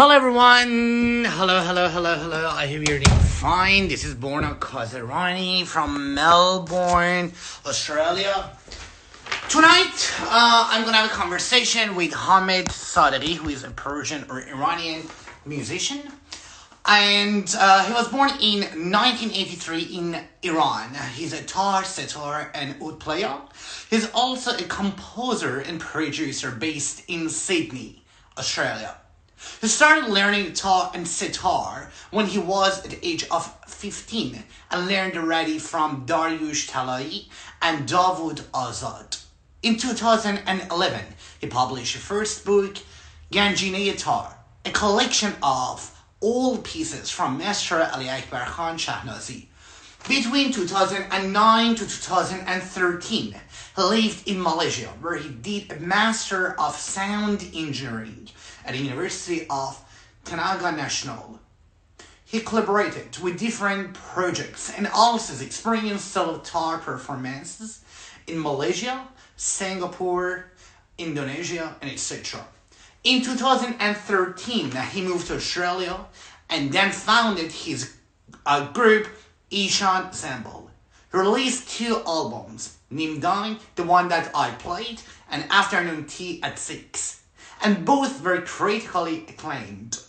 Hello everyone! Hello. I hope you're doing fine. This is Borna Kazarani from Melbourne, Australia. Tonight, I'm going to have a conversation with Hamed Sadeghi, who is a Persian or Iranian musician. And he was born in 1983 in Iran. He's a Tar Setar and Oud player. He's also a composer and producer based in Sydney, Australia. He started learning Tar and Setar when he was at the age of 15 and learned the Radif from Darioush Talaei Davood Azad. In 2011, he published his first book, Ganjineye Tar, a collection of all pieces from maestro Ali Akbar Khan Shahnazi. Between 2009 to 2013, he lived in Malaysia, where he did a Master of Sound Engineering at the University of Tenaga National. He collaborated with different projects and also experienced solo tar performances in Malaysia, Singapore, Indonesia, and etc. In 2013, he moved to Australia and then founded his group, Eishan Ensemble. He released 2 albums, Nim Dong, the one that I played, and Afternoon Tea at 6, and both were critically acclaimed.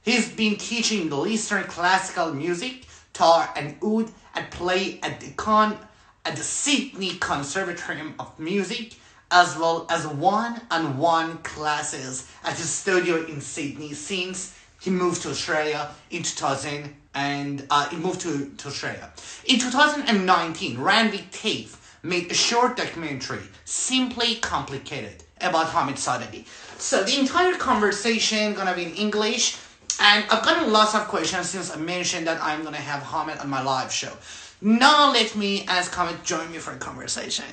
He's been teaching Middle Eastern classical music, tar and oud, and play at the Sydney Conservatorium of Music, as well as one-on-one classes at his studio in Sydney since he moved to Australia in 2000 and he moved to Australia. In 2019, Randwick TAFE made a short documentary, Simply Complicated, about Hamed Sadeghi. So the entire conversation gonna be in English, and I've gotten lots of questions since I mentioned that I'm gonna have Hamed on my live show. Now let me ask Hamed join me for a conversation.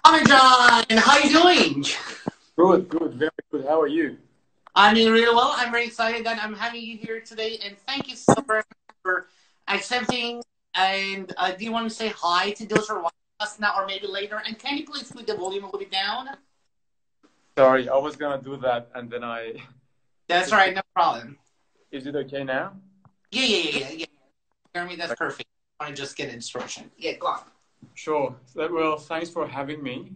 Hamed John, how you doing? Good, very good. How are you? I'm doing really well. I'm very excited that I'm having you here today, and thank you so very much for accepting. And do you want to say hi to those who are watching us now or maybe later? And can you please put the volume a little bit down? Sorry, I was gonna do that and then I... That's all right, no problem. Is it okay now? Yeah. Hear me? That's perfect. I want to just get instruction. Yeah, go on. Sure. Well, thanks for having me.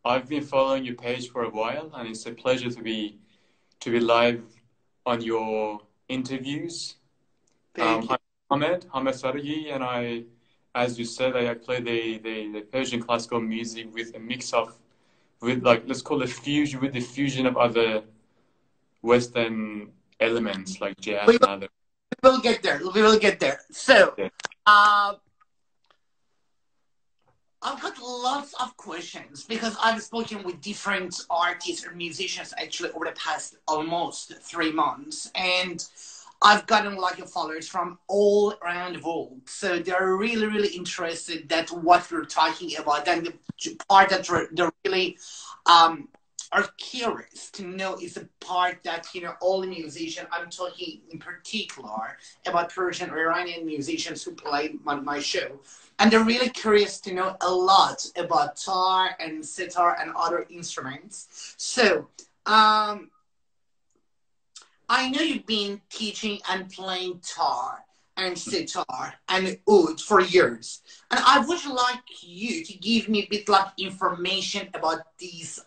I've been following your page for a while, and it's a pleasure to be live on your interviews. Thank you. I'm Hamed Sadeghi, and I, as you said, I play the Persian classical music with a mix of, let's call it fusion, with the fusion of other Western elements like jazz and other. We will get there. So, Yeah. I've got lots of questions because I've spoken with different artists or musicians actually over the past almost 3 months, and I've gotten followers from all around the world. So they're really interested that what we're talking about, and the part that they're really are curious to know is the part that, all the musicians, I'm talking in particular about Persian or Iranian musicians who play on my show. And they're really curious to know a lot about tar and sitar and other instruments. So, I know you've been teaching and playing tar and sitar and oud for years. And I would like you to give me a bit information about these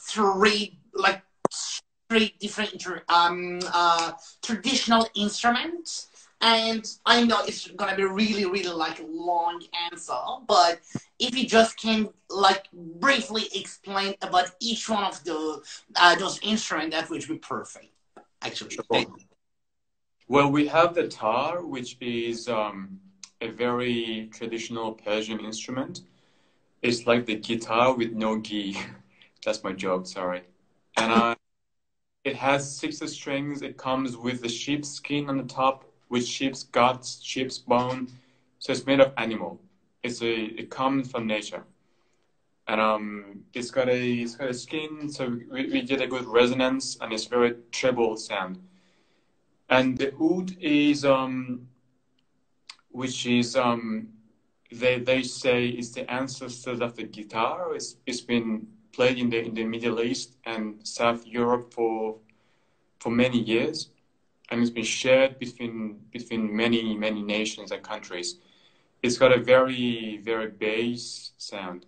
three different traditional instruments. And I know it's gonna be really long answer, but if you just can briefly explain about each one of those instruments, that would be perfect. Actually, Sure. Well, we have the tar, which is a very traditional Persian instrument. It's like the guitar with no gi. That's my joke, sorry. And it has 6 strings. It comes with the sheep's skin on the top, with sheep's guts, sheep's bone. So it's made of animal. It comes from nature. And it's got a skin, so we get a good resonance, and it's very treble sound. And the oud is which is they say is the ancestors of the guitar. It's been played in the Middle East and South Europe for many years, and it's been shared between many nations and countries. It's got a very bass sound.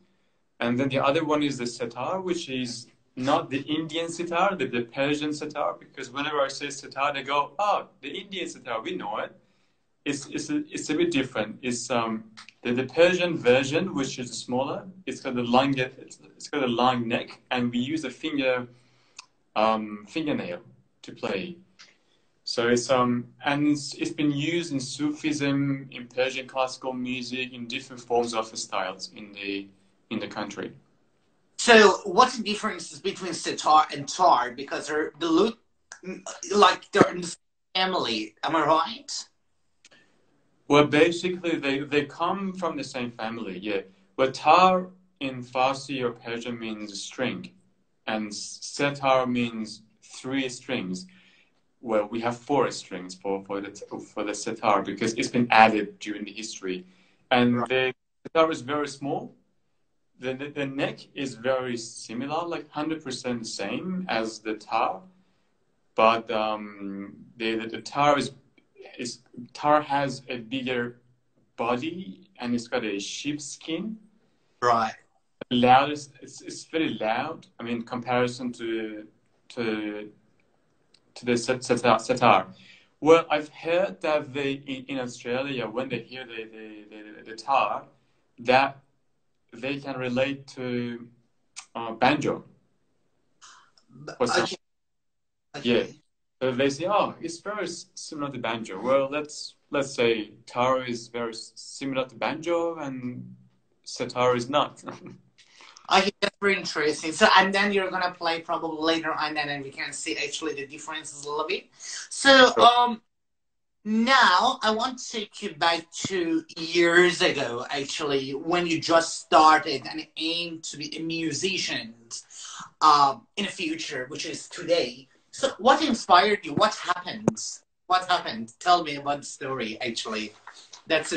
And then the other one is the setar, which is not the Indian setar, the Persian setar, because whenever I say setar, they go, "Oh, the Indian setar, we know it." It's a bit different. It's the Persian version, which is smaller. It's got a long neck, and we use a fingernail to play. So it's been used in Sufism, in Persian classical music, in different forms of styles in the country. So what's the difference between sitar and tar? Because they look like they're in the same family. Am I right? Well, basically, they come from the same family, yeah. But tar in Farsi or Persian means string, and setar means 3 strings. Well, we have 4 strings for the setar because it's been added during the history, and right. The setar is very small. The neck is very similar, like 100% the same as the tar, but the tar has a bigger body and it's got a sheepskin. Right. Loudest, it's very loud. I mean, comparison to the setar. Well, I've heard that in Australia, when they hear the tar, that they can relate to banjo. Okay. Yeah. So they say, "Oh, it's very similar to banjo." Well, let's say tar is very similar to banjo and setar is not. Okay, that's very interesting. So, and then you're gonna play probably later on, and then we can see actually the differences a little bit. So, now I want to take you back to years ago, actually, when you just started and aimed to be a musician in the future, which is today. So, what inspired you? What happened? What happened? Tell me about the story. Actually, that's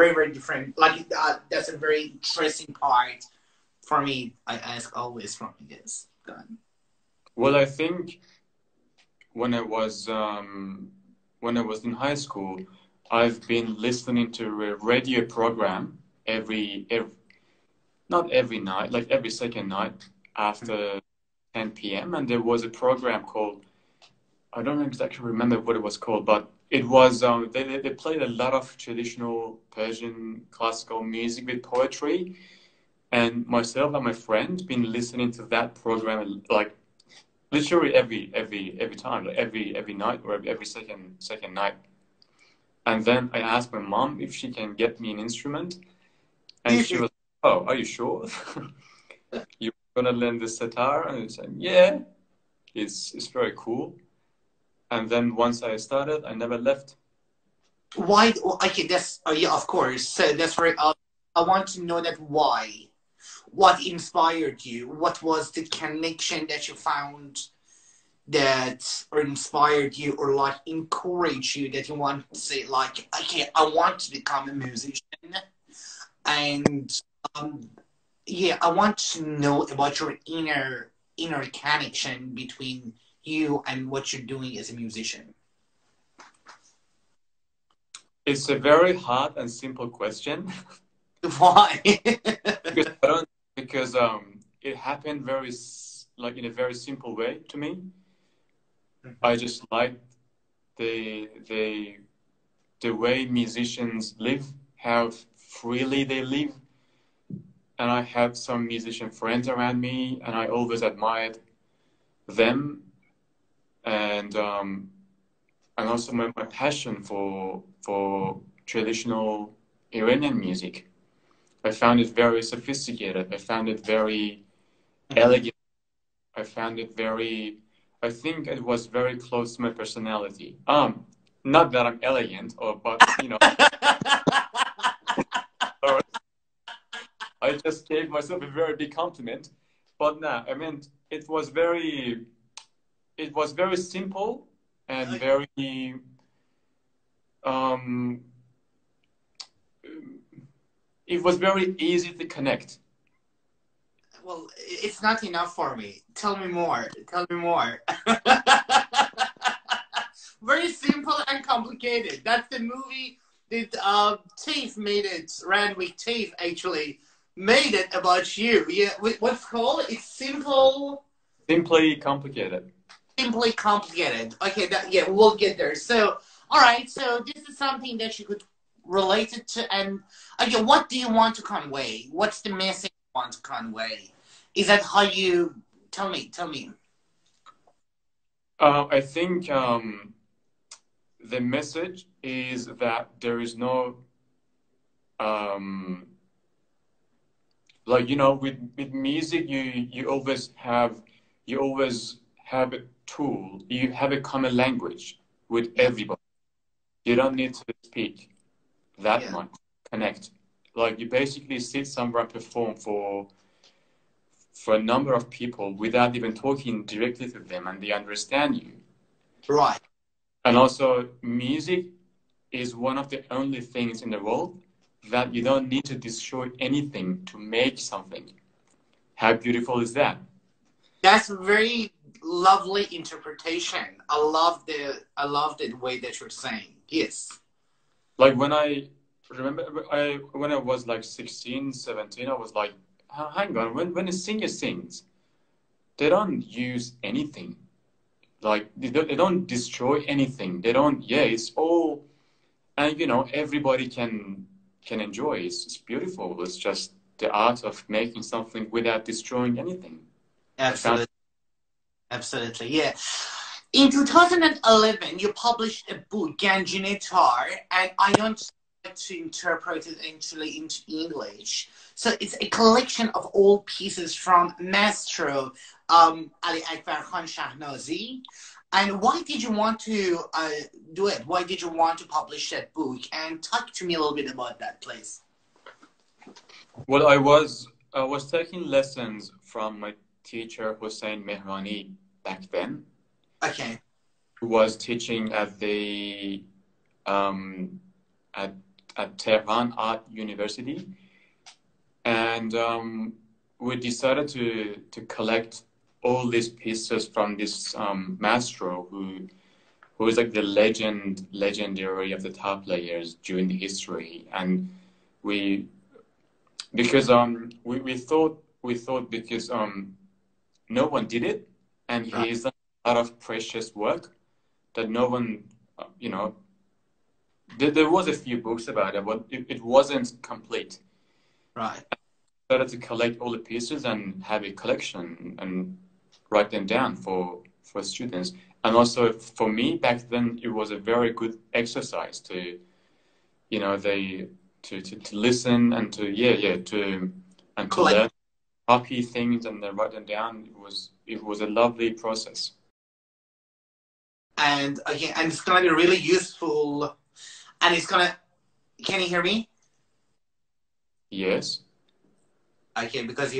very different. Like that's a very interesting part. For me, I ask always from you guys. Well, I think when I was in high school, I've been listening to a radio program not every night, like every second night after 10 p.m. And there was a program called, I don't exactly remember what it was called, but it was they played a lot of traditional Persian classical music with poetry. And myself and my friend been listening to that program like literally every time, like every night or every second night. And then I asked my mom if she can get me an instrument, and she was, "Oh, are you sure? You're gonna learn the setar?" And I said, "Yeah, it's very cool." And then once I started, I never left. Why? Okay, that's yeah, of course. So that's very. I want to know that why. What inspired you? What was the connection that you found that or inspired you or like encouraged you that you want to say like, okay, I want to become a musician, and yeah, I want to know about your inner connection between you and what you're doing as a musician. It's a very hard and simple question. Why? because it happened very like in a very simple way to me. I just like the way musicians live, how freely they live, and I have some musician friends around me, and I always admired them, and also my passion for traditional Iranian music. I found it very sophisticated. I found it very elegant. I found it very, I think it was very close to my personality. Not that I'm elegant, but you know, I just gave myself a very big compliment. But no, I mean, it was very simple and very it was very easy to connect. Well, it's not enough for me. Tell me more. Tell me more. Very simple and complicated. That's the movie that TAFE made it. Randwick TAFE actually made it about you. Yeah, what's called? It's simple. Simply complicated. Simply complicated. Okay, yeah, we'll get there. So, all right. So this is something that you could relate it to. And again, what do you want to convey? What's the message you want to convey? Is that how you tell me? Tell me. I think the message is that there is no like, you know, with music, you always have a tool. You have a common language with everybody. You don't need to speak that much. Connect. Like, you basically sit somewhere and perform for a number of people without even talking directly to them, and they understand you. Right. And also, music is one of the only things in the world that you don't need to destroy anything to make something. How beautiful is that? That's a very lovely interpretation. I love the way that you're saying. Yes. Like, when I remember, when I was like 16, 17, I was like, hang on, when a singer sings, they don't use anything. Like, they don't destroy anything. They don't, it's all, and you know, everybody can enjoy. It's beautiful. It's just the art of making something without destroying anything. Absolutely. Absolutely, yeah. In 2011, you published a book, Ganjineye Tar, and I don't like to interpret it actually into English. So it's a collection of all pieces from maestro Ali Akbar Khan Shahnazi. And why did you want to do it? Why did you want to publish that book? And talk to me a little bit about that, please. Well, I was taking lessons from my teacher Hussein Mehrani back then. Okay. Who was teaching at the at Tehran Art University, and we decided to collect all these pieces from this maestro who is like the legendary of the tar players during the history. And we thought because no one did it, and he's done a lot of precious work that no one, you know, there was a few books about it, but it wasn't complete. Right. I started to collect all the pieces and have a collection and write them down for students. And also for me back then, it was a very good exercise to, you know, to listen and to learn, copy things and then write them down. It was a lovely process. And again, and it's gonna be really useful. And it's gonna. Can you hear me? Yes. Okay, because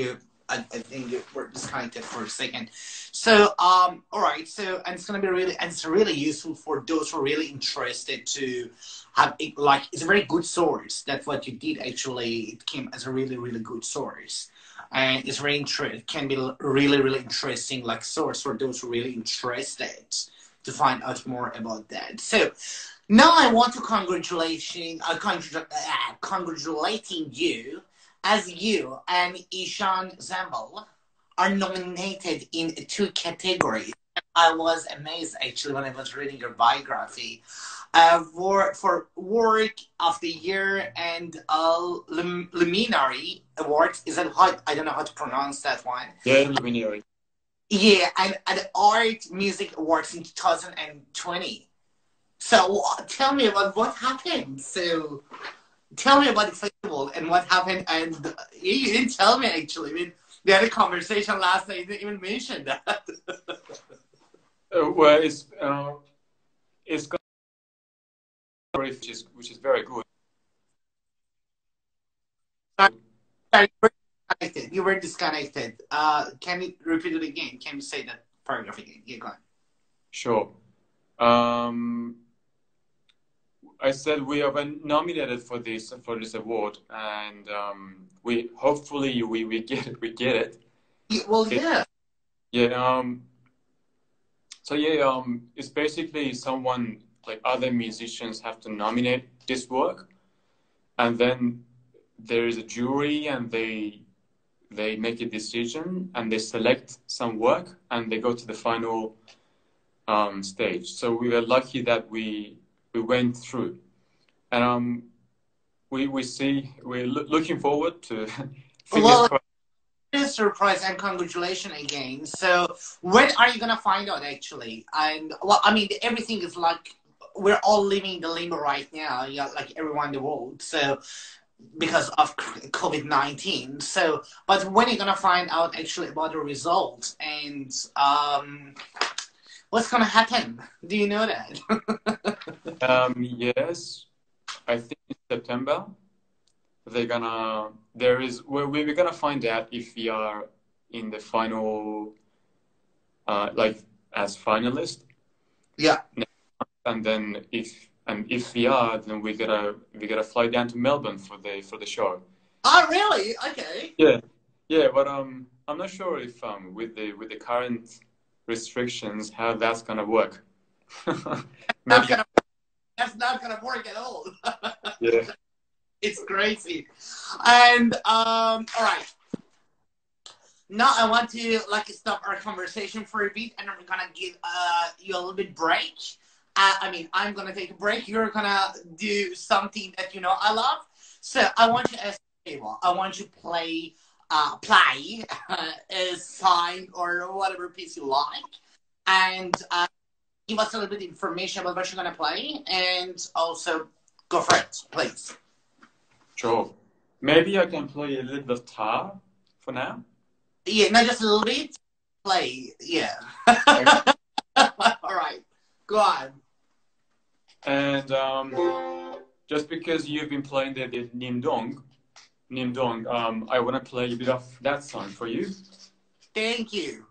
I think you were disconnected for a second. So, all right. So, and it's gonna be really, and it's really useful for those who are really interested to have it. Like, it's a very good source. That's what you did. Actually, it came as a really, really good source, and it's very it can be really, really interesting, like source for those who are really interested to find out more about that. So. Now I want to congratulating you as you and Eishan Ensemble are nominated in 2 categories. I was amazed actually when I was reading your biography for Work of the Year and Luminary Awards. Is that how, I don't know how to pronounce that one. Yeah, Luminary. Yeah, and Art Music Awards in 2020. So tell me about what happened. So tell me about the festival and what happened. And you didn't tell me actually. I mean, we had a conversation last night. You didn't even mention that. Well, it's which is very good. Sorry, you were disconnected. Can you repeat it again? Can you say that paragraph again? Yeah, go on. Sure. I said we have been nominated for this award, and we hopefully we get it. Well, yeah. Yeah. So yeah. It's basically someone like other musicians have to nominate this work, and then there is a jury, and they make a decision, and they select some work, and they go to the final stage. So we were lucky that we went through, and we're looking forward to fingers Well, crossed. it is a surprise and congratulations again. So when are you gonna find out actually? And well, I mean, everything is like we're all living the limbo right now. Yeah, like everyone in the world. So because of COVID-19. So, but when are you gonna find out actually about the results and what's gonna happen? Do you know that? Yes, I think in September we're gonna find out if we are in the final, like as finalist. Yeah. And then if we are, then we gotta fly down to Melbourne for the show. Oh, really? Okay. Yeah, but I'm not sure if with the current restrictions how that's gonna work. Maybe. That's not gonna work at all. Yeah. It's crazy. And all right. Now I want to like stop our conversation for a bit, and I'm gonna give you a little bit break. I mean, I'm gonna take a break. You're gonna do something that you know I love. So I want you to ask table. I want you to play a song or whatever piece you like, and give us a little bit of information about what you're gonna play, and also go for it, please. Sure. Maybe I can play a little bit of tar for now. Yeah, not just a little bit. Play, yeah. All right, go on. And just because you've been playing the Nim Dong, I want to play a bit of that song for you. Thank you.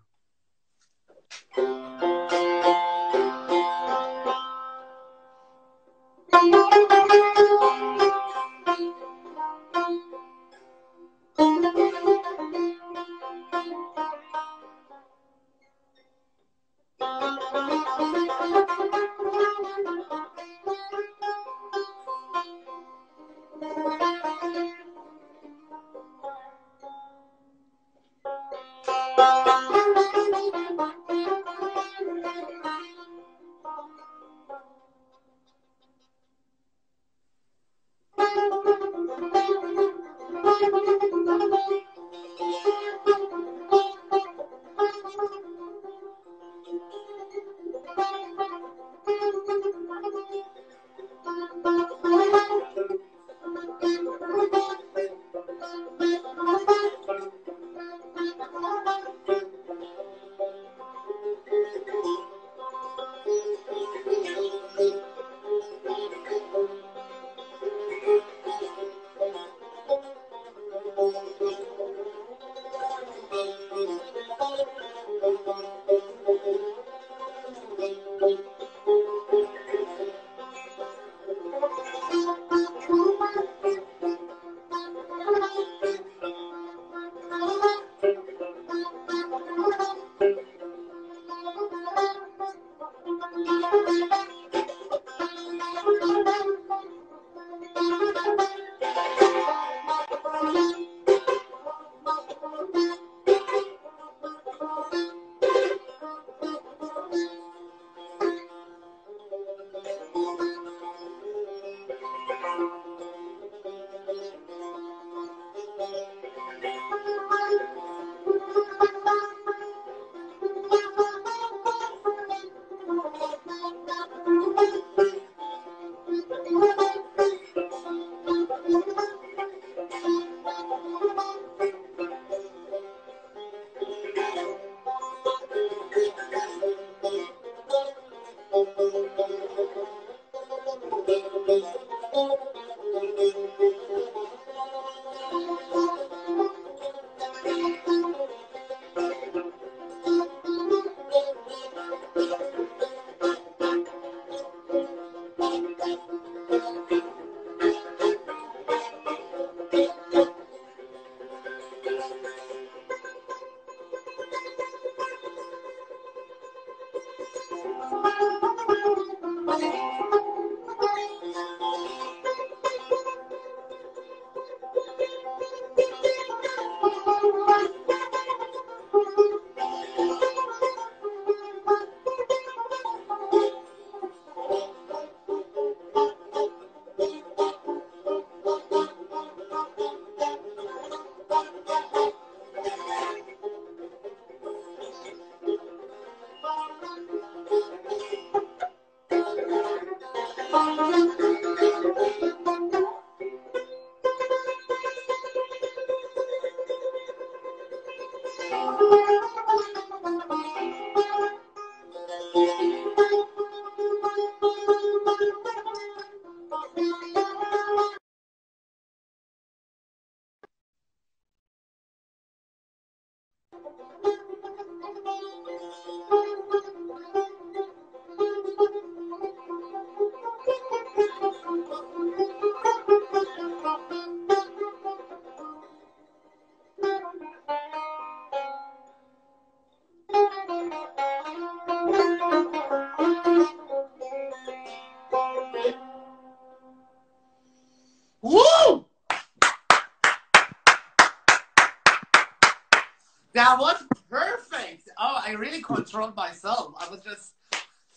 That was perfect. Oh, I really controlled myself. I was just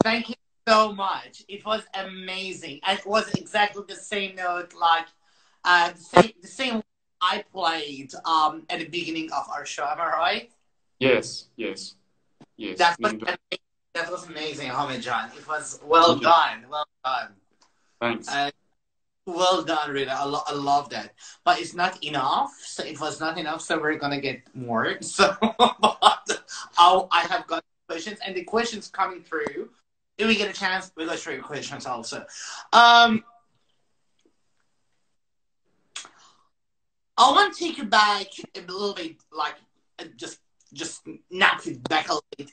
thank you so much. It was amazing. And it was exactly the same note, like the same I played at the beginning of our show. Am I right? Yes, yes, yes. That was amazing. That was amazing, Hamed John. It was well done. Well done. Thanks. Well done, really. I love that. But it's not enough. So it was not enough. So we're going to get more. So but I have got questions. And the questions coming through. If we get a chance, we'll go through your questions also. I want to take you back a little bit, like just knock it back a little bit.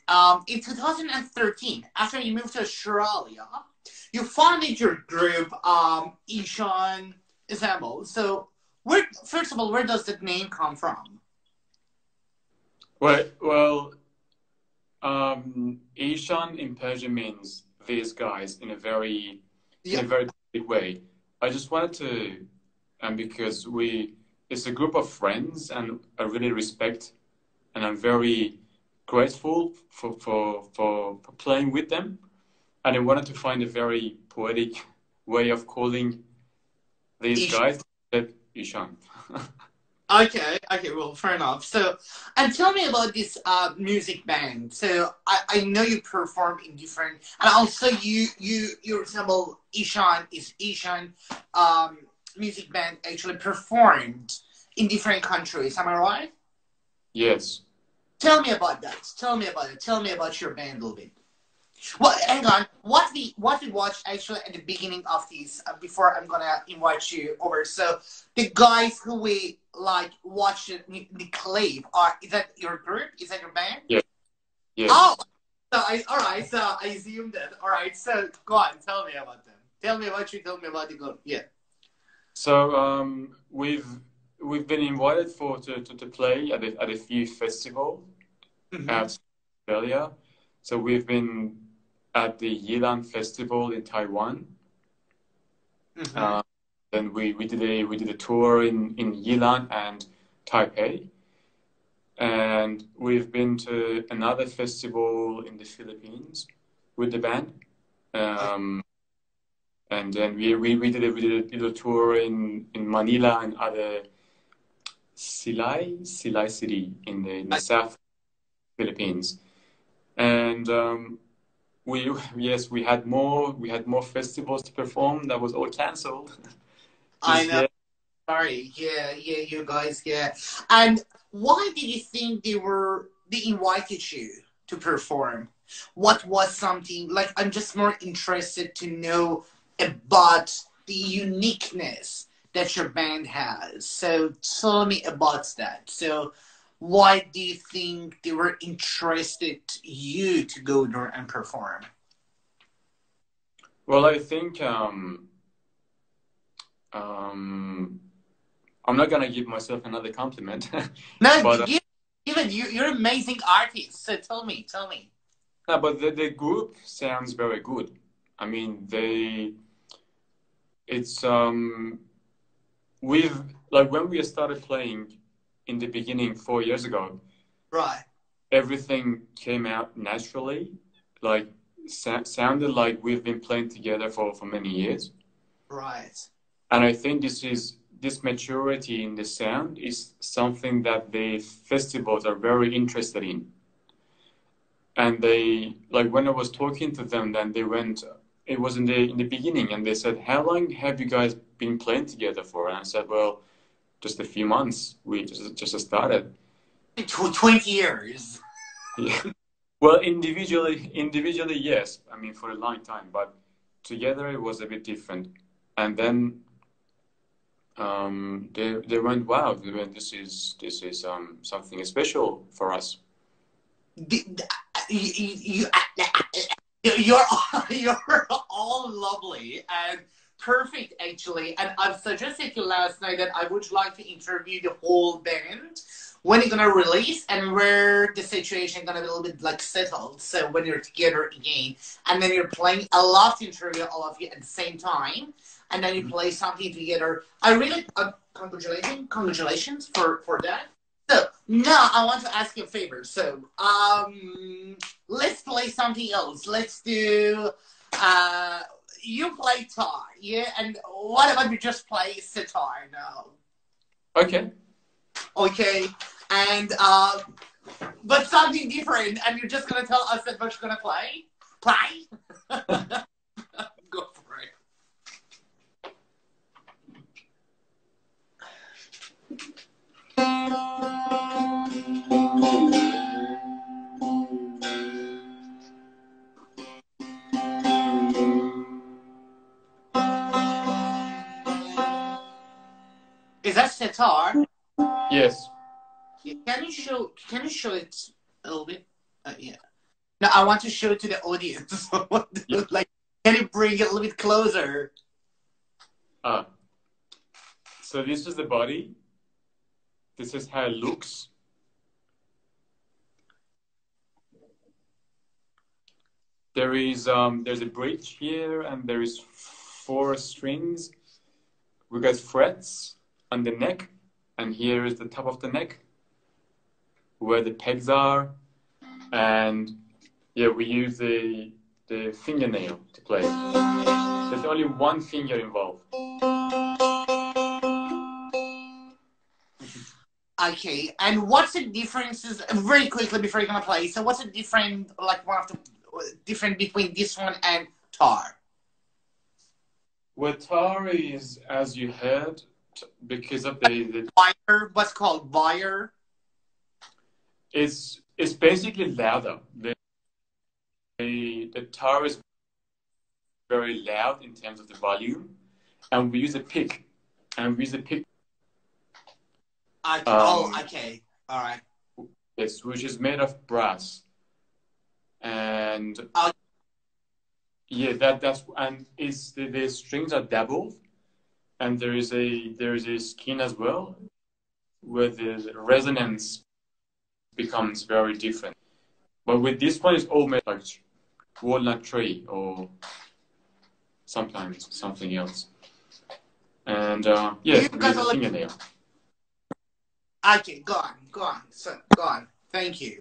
In 2013, after you moved to Australia, you founded your group, Eishan Ensemble. So, first of all, where does that name come from? Well, Eishan in Persian means these guys in a very big way. I just wanted to, because it's a group of friends, and I really respect, and I'm very grateful for playing with them. And I wanted to find a very poetic way of calling these guys Eishan. Okay, well, fair enough. So, and tell me about this music band. So, I know you perform in different, and also you resemble Eishan music band actually performed in different countries. Am I right? Yes. Tell me about that. Tell me about it. Tell me about your band a little bit. Well, hang on. What we watched actually at the beginning of this, before I'm gonna invite you over. So the guys who we like watched the clip, is that your group? Is that your band? Yeah. Yes. Oh, all right. So I assumed that. All right. So go on. Tell me about them. Tell me about you. Tell me about the group. Yeah. So we've been invited to play at a few festivals at Australia. So we've been at the Yilan Festival in Taiwan. Then we did a tour in Yilan and Taipei, and we've been to another festival in the Philippines with the band. And then we did a tour in Manila and other Silay City in the South Philippines. And we had more festivals to perform. That was all cancelled. I know. Sorry. Yeah, you guys. Yeah. And why did you think they invited you to perform? What was something like? I'm just more interested to know about the uniqueness that your band has. So tell me about that. So why do you think they were interested you to go there and perform? Well, I think I'm not gonna give myself another compliment. No, but even you're an amazing artist. So tell me. no, but the group sounds very good. I mean, we've like when we started playing in the beginning 4 years ago. Right. Everything came out naturally, like sounded like we've been playing together for many years. Right. And I think this maturity in the sound is something that the festivals are very interested in. And they, like when I was talking to them, then they went, it was in the beginning, and they said, how long have you guys been playing together for? And I said, well, just a few months. We just started. 20 years. Yeah. Well, individually, yes. I mean, for a long time, but together it was a bit different. And then they went, wow, this is something special for us. You're all lovely and perfect, actually. And I've suggested to you last night that I would like to interview the whole band when you're gonna release and where the situation gonna be a little bit like settled. So when you're together again, and then you're playing, I love to interview all of you at the same time, and then you play something together. I really congratulations for that. So No, I want to ask you a favor. So, let's play something else. Let's do, uh, you play tar, yeah? And what about we just play sitar now? Okay. Okay. And, but something different, and you're just gonna tell us that what you're gonna play? Play? Go for it. Is that sitar? Yes. Can you show it a little bit? Yeah. No, I want to show it to the audience. Yeah. Like, can you bring it a little bit closer? So this is the body. This is how it looks. There's a bridge here, and there is 4 strings. We got frets on the neck, and here is the top of the neck, where the pegs are, and yeah, we use the fingernail to play. There's only one finger involved. Okay, and what's the differences, very quickly before you're gonna play, so what's the different, like one of the different between this one and tar? Well, tar is, as you heard, because of the Wire, what's called wire? it's basically louder. The tar is very loud in terms of the volume, and we use a pick, Okay. Okay, all right. yes, which is made of brass, and yeah, that's and it's the strings are doubled, and there is a skin as well, where the resonance becomes very different. But with this one, it's all made like walnut tree or sometimes something else. And yeah, You we guys use a are like, fingernail. okay, go on, so, go on. Thank you.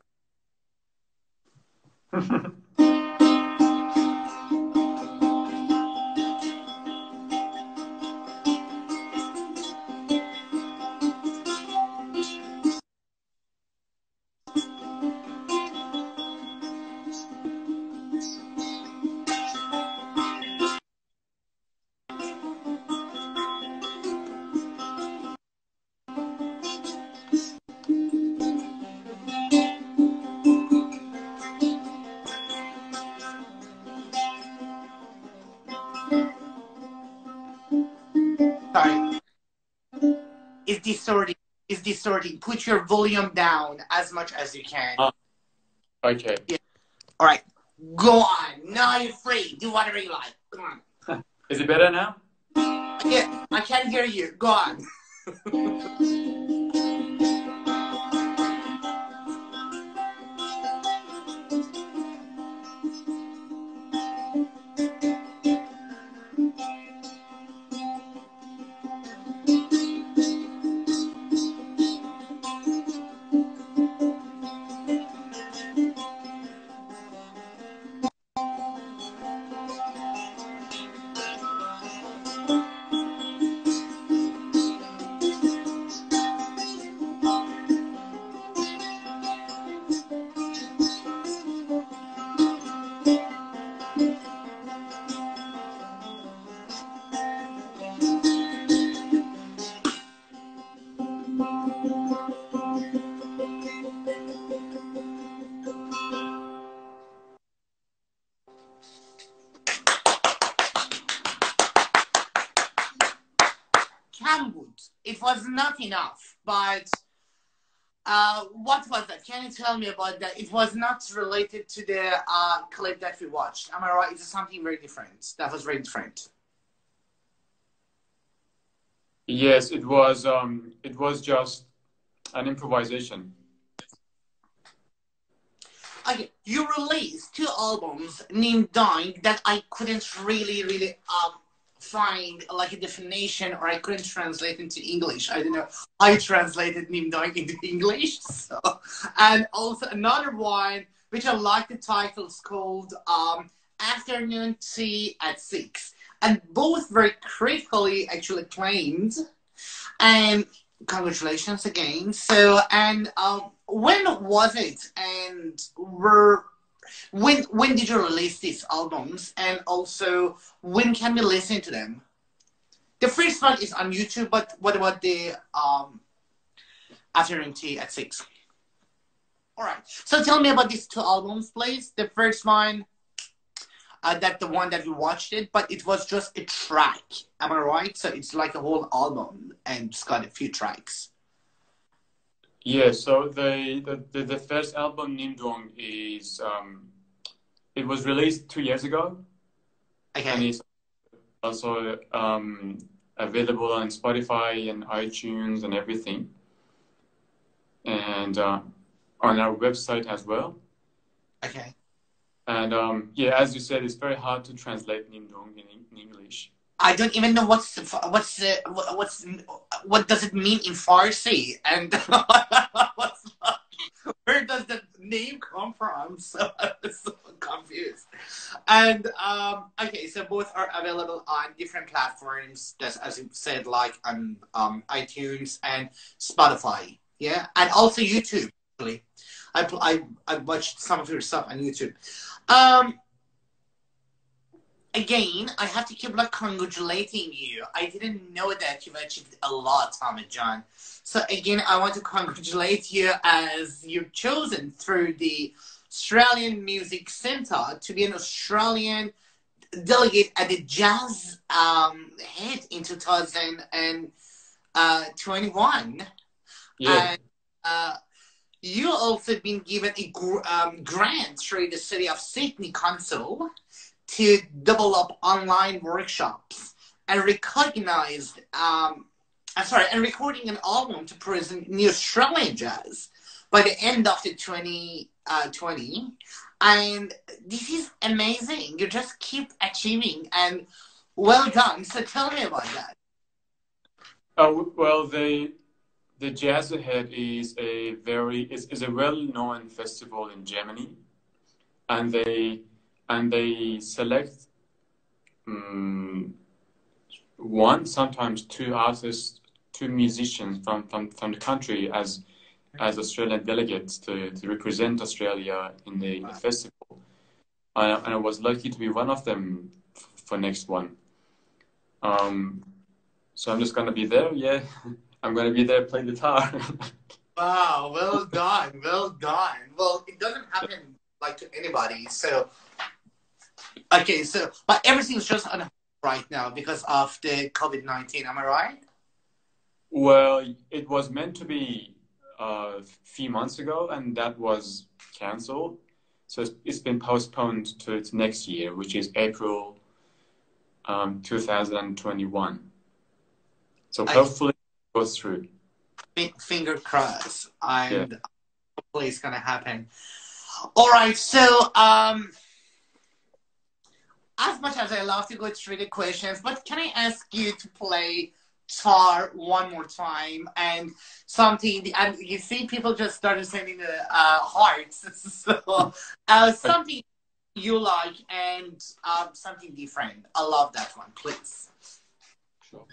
Sorry. It's distorting. Put your volume down as much as you can. Okay. Yeah. All right. Go on. Now you're free. Do whatever you like. Come on. Is it better now? Yeah, I can't hear you. Go on. Camwood. It was not enough, but what was that? Can you tell me about that? It was not related to the clip that we watched. Am I right? It's something very different. That was very different. Yes, it was. It was just an improvisation. Okay, you released 2 albums, Nim Dong, that I couldn't really find like a definition, or I couldn't translate into English. I don't know. I translated Nim Dong into English. So, and also another one, which I like the title, is called Afternoon Tea at 6. And both very critically actually acclaimed. And congratulations again. So, and when was it? And when did you release these albums? And also, when can we listen to them? The first one is on YouTube, but what about the Afternoon Tea at 6? All right. So tell me about these two albums, please. The first one, that the one that we watched it, but it was just a track. Am I right? So it's like a whole album and it's got a few tracks. Yeah, so the first album, Nim Dong, is it was released 2 years ago. Okay. And it's also available on Spotify and iTunes and everything. And on our website as well. Okay. And yeah, as you said, it's very hard to translate Nim Dong in English. I don't even know what does it mean in Farsi, and where does the name come from? So I was so confused. And okay, so both are available on different platforms, just as you said, like on iTunes and Spotify. Yeah, and also YouTube. Actually, I watched some of your stuff on YouTube. Again, I have to keep like congratulating you. I didn't know that you've achieved a lot, Hamed John. So again, I want to congratulate you as you're chosen through the Australian Music Centre to be an Australian delegate at the Jazz Head in 2021. Yeah. And you also been given a grant through the City of Sydney Council to develop online workshops and recognized, and recording an album to present New Australian jazz by the end of the 2020. And this is amazing. You just keep achieving, and well done. So tell me about that. Well, the Jazz Ahead is a well-known festival in Germany, and they select one, sometimes two artists, two musicians from the country as Australian delegates to represent Australia in the festival. And I was lucky to be one of them for next one. So I'm just going to be there, yeah. I'm going to be there playing guitar. Wow, well done, well done. Well, it doesn't happen like to anybody, so... Okay, so, but everything's just on hold right now because of the COVID-19, am I right? Well, it was meant to be a few months ago, and that was cancelled. So it's been postponed to next year, which is April 2021. So hopefully it goes through. Finger crossed, and hopefully it's going to happen. All right, so... as much as I love to go through the questions, but can I ask you to play Tar one more time and something? And you see, people just started sending the hearts. So something you like and something different. I love that one, please. Sure.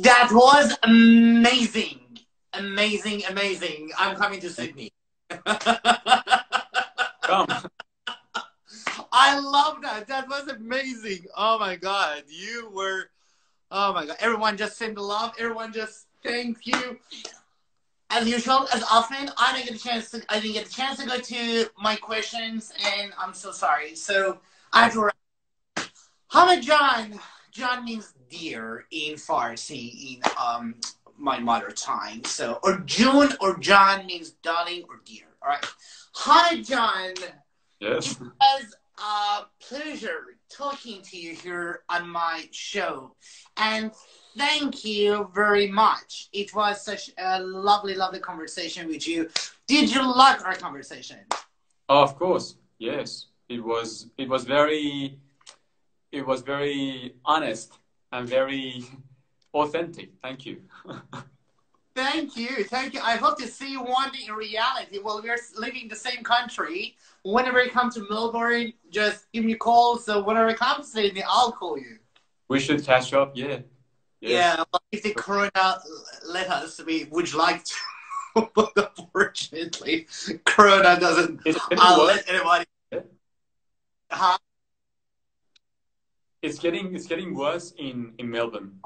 That was amazing. Amazing, amazing. I'm coming to Sydney. Come. I love that. That was amazing. Oh my God. You were, oh my God. Everyone just send the love. Everyone just thank you. As usual, as often, I didn't get a chance to go to my questions, and I'm so sorry. So I have to wrap. Hamed Jan. Jan means dear in Farsi, in my mother tongue. So, or June or Jan means darling or dear. All right. Hamed Jan. Yes. It was a pleasure talking to you here on my show. And thank you very much. It was such a lovely, lovely conversation with you. Did you like our conversation? Oh, of course. Yes. it was very honest and very authentic. Thank you. Thank you. Thank you. I hope to see you one day in reality. Well, we're living in the same country. Whenever you come to Melbourne, just give me a call. So whenever I come to Sydney, I'll call you. We should catch up. Yeah. Yeah. But if the corona let us, we would like to. But unfortunately, corona doesn't let anybody. Yeah. Huh? It's getting worse in Melbourne.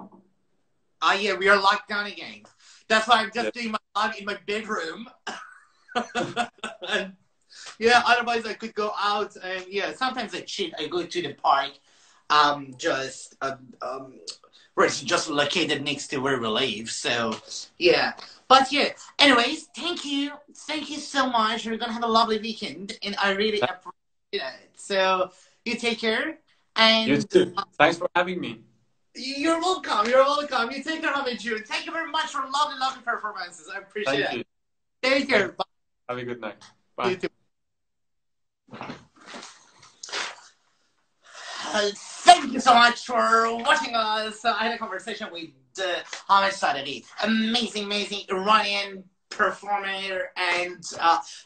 Yeah, we are locked down again. That's why I'm just doing my live in my bedroom. And, yeah, otherwise I could go out and sometimes I cheat. I go to the park, where it's just located next to where we live. So yeah, but yeah. Anyways, thank you so much. We're gonna have a lovely weekend, and I really appreciate it. So you take care. And you too. Thanks for having me. You're welcome. You're welcome. You take care, Hamed. Thank you very much for lovely performances. I appreciate it. Thank you. Take care. Bye. Have a good night. Bye. You too. Thank you so much for watching us. I had a conversation with Hamed Sadeghi, amazing Iranian performer and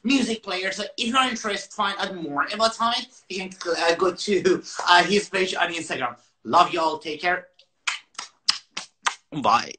music player. So if you're interested to find out more about Hamed, you can go to his page on Instagram. Love you all. Take care. Bye.